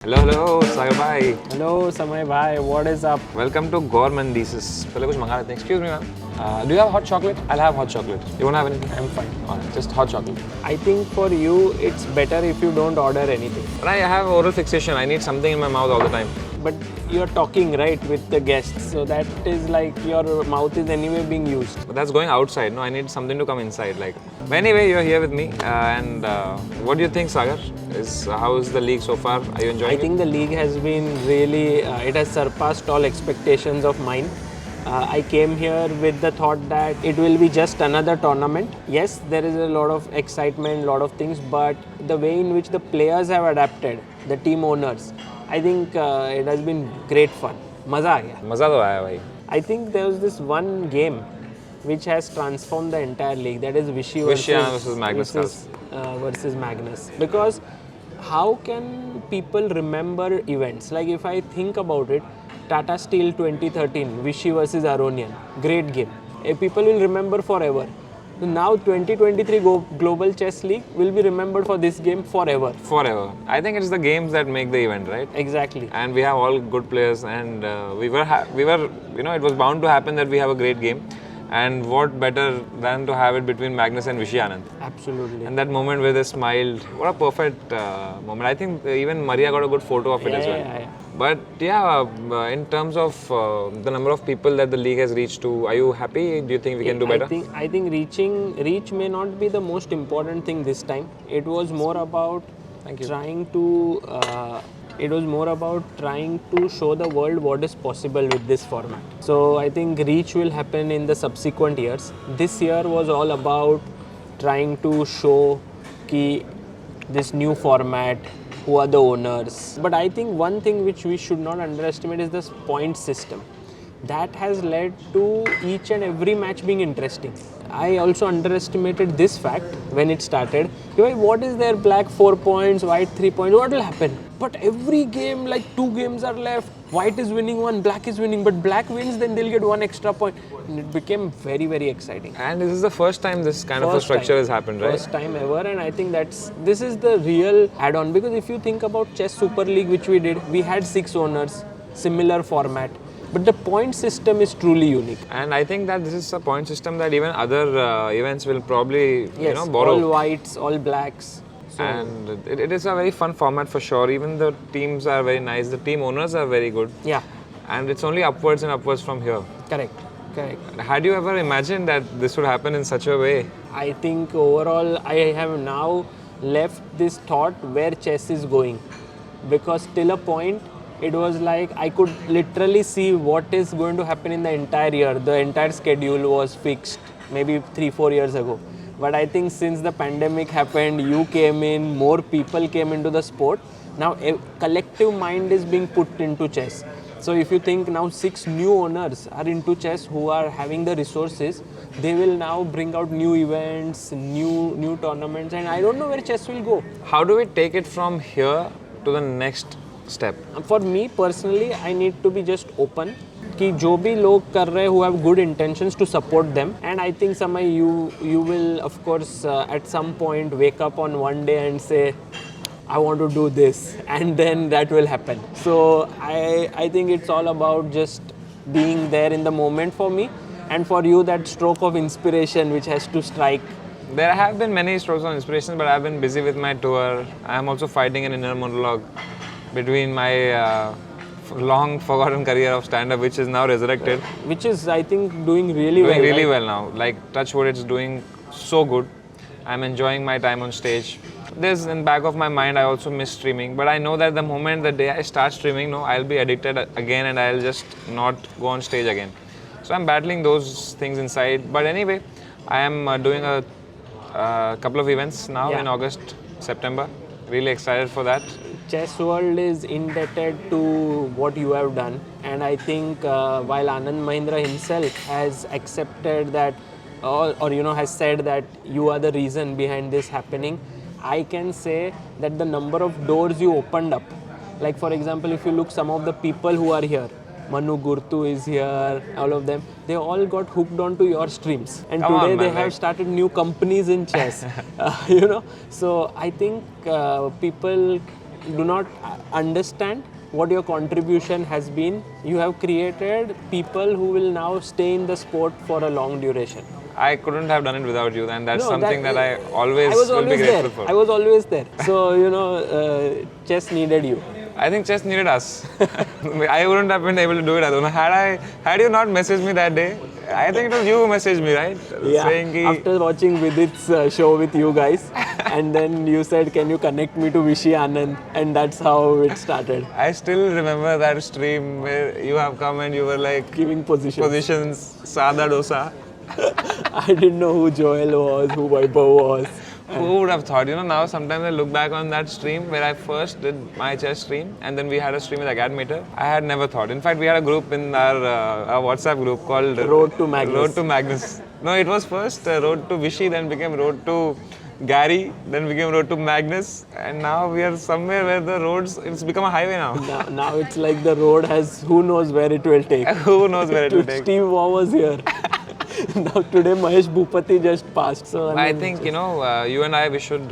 Hello, Sagar bhai. Hello, Samay bhai. What is up? Welcome to Gorman Thesis. पहले कुछ मंगा लेते हैं. Excuse me, ma'am. Do you have hot chocolate? I'll have hot chocolate. You won't have anything? I'm fine. Alright, just hot chocolate. I think for you, it's better if you don't order anything. But I have oral fixation. I need something in my mouth all the time. But you're talking, right, with the guests. So that is like your mouth is anyway being used. But that's going outside. No, I need something to come inside. But anyway, you're here with me. And what do you think, Sagar? How is the league so far? Are you enjoying I think the league has been really, it has surpassed all expectations of mine. I came here with the thought that it will be just another tournament. Yes, there is a lot of excitement, lot of things, but the way in which the players have adapted, the team owners, I think it has been great fun. Maza aa gaya. मजा तो आया भाई. I think there was this one game which has transformed the entire league. That is Vichy versus Magnus. Versus Magnus. Because how can people remember events? Like if I think about it, Tata Steel 2013, Vichy versus Aronian, great game. People will remember forever. Now 2023 Global Chess League will be remembered for this game forever. Forever. I think it's the games that make the event, right? Exactly. And we have all good players, and we were, it was bound to happen that we have a great game. And what better than to have it between Magnus and Vishy Anand? Absolutely. And that moment where they smiled, what a perfect moment. I think even Maria got a good photo of it as well. Yeah. But in terms of the number of people that the league has reached to, are you happy? Do you think we can do better? I think reach may not be the most important thing this time. It was more about trying to show the world what is possible with this format. So I think reach will happen in the subsequent years. This year was all about trying to show this new format, who are the owners. But I think one thing which we should not underestimate is this point system. That has led to each and every match being interesting. I also underestimated this fact when it started. What is there? Black 4 points, white 3 points. What will happen? But every game, like 2 games are left. White is winning 1, black is winning. But black wins, then they'll get 1 extra point. And it became very, very exciting. And this is the first time this kind of a structure has happened, right? First time ever, and I think this is the real add-on. Because if you think about Chess Super League, which we did, we had 6 owners, similar format. But the point system is truly unique. And I think that this is a point system that even other events will probably borrow. All whites, all blacks. So and it is a very fun format for sure. Even the teams are very nice. The team owners are very good. Yeah. And it's only upwards and upwards from here. Correct. Had you ever imagined that this would happen in such a way? I think overall I have now left this thought where chess is going. Because till a point, it was like I could literally see what is going to happen in the entire year. The entire schedule was fixed maybe 3-4 years ago. But I think since the pandemic happened, you came in, more people came into the sport. Now a collective mind is being put into chess. So if you think now 6 new owners are into chess who are having the resources, they will now bring out new events, new tournaments, and I don't know where chess will go. How do we take it from here to the next step? For me personally, I need to be just open कि जो भी लोग कर रहे who have good intentions to support them, and I think Samay you will of course at some point wake up on one day and say I want to do this, and then that will happen. So I think it's all about just being there in the moment for me, and for you that stroke of inspiration which has to strike. There have been many strokes of inspiration, but I've been busy with my tour. I am also fighting an inner monologue between my long forgotten career of stand-up, which is now resurrected. Which is, I think, doing really well. Doing really well now. Like, touch wood, it's doing so good. I'm enjoying my time on stage. There's in the back of my mind, I also miss streaming. But I know that the moment, the day I start streaming, I'll be addicted again and I'll just not go on stage again. So I'm battling those things inside. But anyway, I am doing a couple of events now in August, September. Really excited for that. Chess world is indebted to what you have done, and I think while Anand Mahindra himself has accepted that or has said that you are the reason behind this happening, I can say that the number of doors you opened up, like for example if you look some of the people who are here, Manu Gurtu is here, all of them, they all got hooked onto your streams. And today they have started new companies in chess, So I think people do not understand what your contribution has been. You have created people who will now stay in the sport for a long duration. I couldn't have done it without you, and that's No, something that I always was will be always grateful there. for. I was always there. So, chess needed you. I think chess needed us. I wouldn't have been able to do it alone. Had you not messaged me that day, I think it was you who messaged me, right? Yeah, Saying ki, after watching Vidit's show with you guys, and then you said, can you connect me to Vishy Anand? And that's how it started. I still remember that stream where you have come and you were like Giving positions. Sada Dosa. I didn't know who Joel was, who Vaibhav was. Who would have thought? Now sometimes I look back on that stream where I first did my chess stream, and then we had a stream with Agadmeter. I had never thought. In fact, we had a group in our WhatsApp group called Road to Magnus. Road to Magnus. No, it was first Road to Vishy, then became Road to Gary, then became Road to Magnus, and now we are somewhere where the roads, it's become a highway now. Now it's like the road has, who knows where it will take. Who knows where it will take? Steve Waugh was here. Now today Mahesh Bhupati just passed. So I think, you and I, we should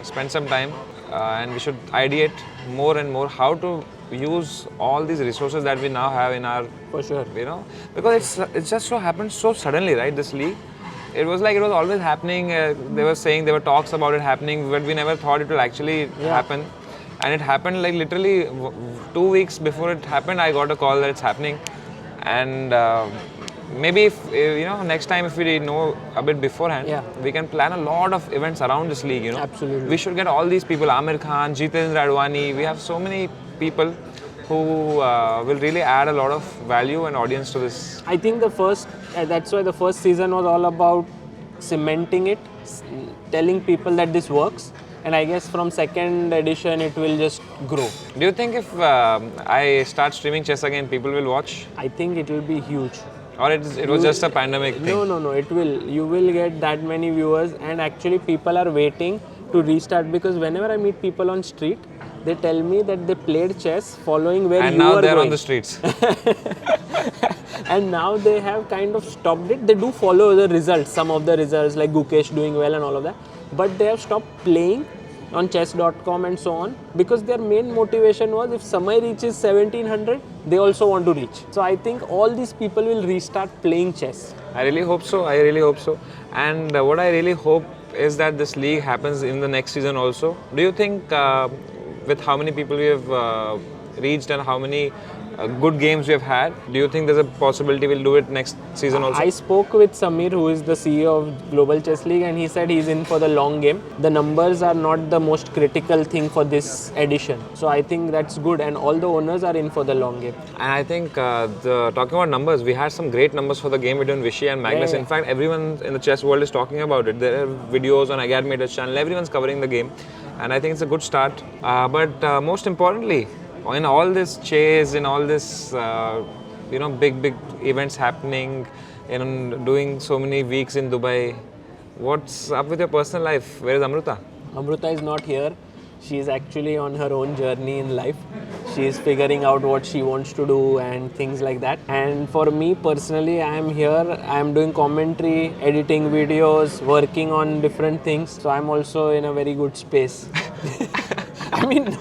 spend some time and we should ideate more and more how to use all these resources that we now have in our, for sure. because it's just so happened so suddenly, right, this league. It was like it was always happening. They were saying there were talks about it happening, but we never thought it will actually happen. And it happened like literally 2 weeks before it happened, I got a call that it's happening. And maybe if, next time if we know a bit beforehand, we can plan a lot of events around this league, Absolutely. We should get all these people, Amir Khan, Jitendra Advani, we have so many people who will really add a lot of value and audience to this. I think that's why the first season was all about cementing it, telling people that this works. And I guess from second edition, it will just grow. Do you think if I start streaming chess again, people will watch? I think it will be huge. Or it was just a pandemic thing? No, it will. You will get that many viewers, and actually people are waiting to restart, because whenever I meet people on street, they tell me that they played chess following where and you were going. And now they're on the streets. And now they have kind of stopped it. They do follow the results, some of the results like Gukesh doing well and all of that. But they have stopped playing on chess.com and so on, because their main motivation was if Samay reaches 1700, they also want to reach. So I think all these people will restart playing chess. I really hope so. And what I really hope is that this league happens in the next season also. Do you think with how many people we have reached and how many good games we have had, do you think there's a possibility we'll do it next season also? I spoke with Samir, who is the CEO of Global Chess League, and he said he's in for the long game. The numbers are not the most critical thing for this edition. So I think that's good, and all the owners are in for the long game. And I think talking about numbers, we had some great numbers for the game between Vishy and Magnus. Yeah. In fact, everyone in the chess world is talking about it. There are videos on Agadmeter's channel, everyone's covering the game. And I think it's a good start. But most importantly, in all this chase, in all this, big events happening, doing so many weeks in Dubai, what's up with your personal life? Where is Amruta? Amruta is not here. She is actually on her own journey in life. She is figuring out what she wants to do and things like that. And for me personally, I am here. I am doing commentary, editing videos, working on different things. So I'm also in a very good space. I mean...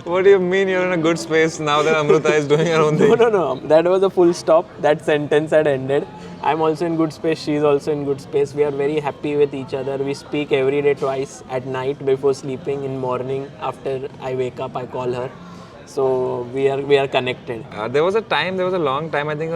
What do you mean you're in a good space now that Amruta is doing her own thing? No. That was a full stop. That sentence had ended. I'm also in good space. She's also in good space. We are very happy with each other. We speak every day twice, at night before sleeping, in morning after I wake up, I call her. So we are connected. There was a long time, I think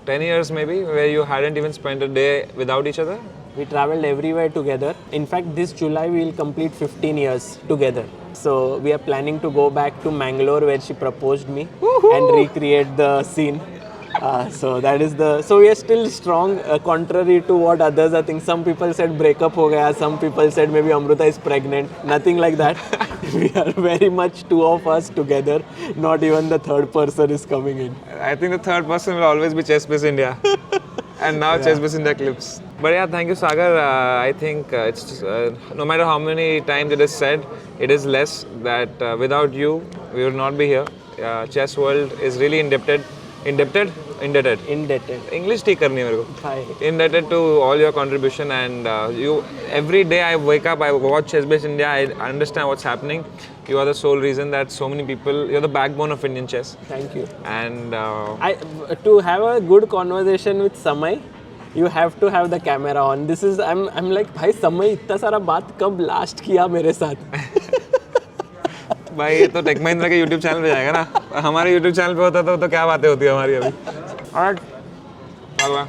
10 years maybe, where you hadn't even spent a day without each other. We traveled everywhere together. In fact, this July we will complete 15 years together. So we are planning to go back to Mangalore, where she proposed me, and recreate the scene. So we are still strong, contrary to what others are thinking. Some people said breakup ho gaya, some people said maybe Amruta is pregnant. Nothing like that. We are very much two of us together. Not even the third person is coming in. I think the third person will always be ChessBase India. And now ChessBase India clips. But yeah, thank you, Sagar. I think it's no matter how many times it is said, it is less that without you, we would not be here. Chess world is really indebted Indebted. Indebted. English ठीक करनी है मेरे को. भाई. Indebted to all your contribution and you. Every day I wake up, I watch ChessBase India. I understand what's happening. You are the sole reason that so many people. You're the backbone of Indian chess. Thank you. And To have a good conversation with Samay, you have to have the camera on. This is I'm like भाई समय इतना सारा बात कब last किया मेरे साथ. भाई ये तो टेक महिंद्रा के YouTube चैनल पे जाएगा ना. हमारे YouTube चैनल पे होता तो क्या बातें होती है हमारी अभी. Alright. Bye bye.